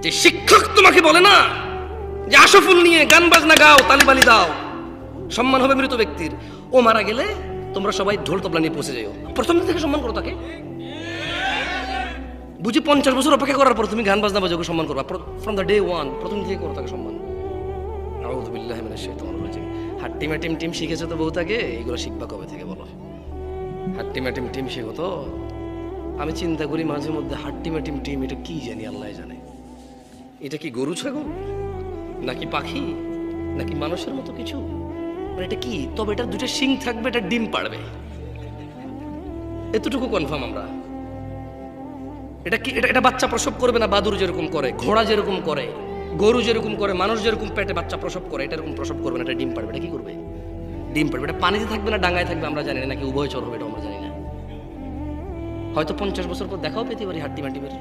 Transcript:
যে শিক্ষক তোমাকে বলে না যে আশফুল নিয়ে গান বাজনা গাও, তালিবালি দাও, সম্মান হবে মৃত ব্যক্তির, ও মারা গেলে তোমরা সবাই ঢোল তবলা নিয়ে পৌঁছে যাও, প্রথম দিন থেকে সম্মান করো তাকে। বুঝি 50 বছর অপেক্ষা করার পর তুমি গান বাজনা বাজাও সম্মান করবা, ফ্রম দ্য ডে ওয়ান প্রথম থেকে করো তাকে সম্মান। আউযু বিল্লাহি মিনাশ শাইতানির রাজিম। হাট্টি ম্যাটিম টিম শিখেছো তো বহুত আগে, এগুলো শিখবা কবে থেকে বলো? হাট্টি ম্যাটিম টিম শিখো তো। আমি চিন্তা করি মাঝে মধ্যে হাট্টি ম্যাটিম টিম এটা কি জানি, আল্লাহ জানে। এটা কি গরু ছাগল নাকি পাখি নাকি মানুষের মতো কিছু, মানে এটা কি? তবে এটা দুটো শিং থাকবে, এটা ডিম পাড়বে, এতটুকু কনফার্ম আমরা। এটা কি? এটা বাচ্চা প্রসব করবে না? বাদুর যেরকম করে, ঘোড়া যেরকম করে, গরু যেরকম করে, মানুষ যেরকম পেটে বাচ্চা প্রসব করে, এটা এরকম প্রসব করবে না, এটা ডিম পাড়বে। এটা কি করবে? ডিম পাড়বে। এটা পানিতে থাকবে না ডাঙায় থাকবে আমরা জানি না, নাকি উভয়চর হবে এটা আমরা জানি না। হয়তো 50 বছর পর দেখাও পেতে পারি হাট্টি মাটিমের।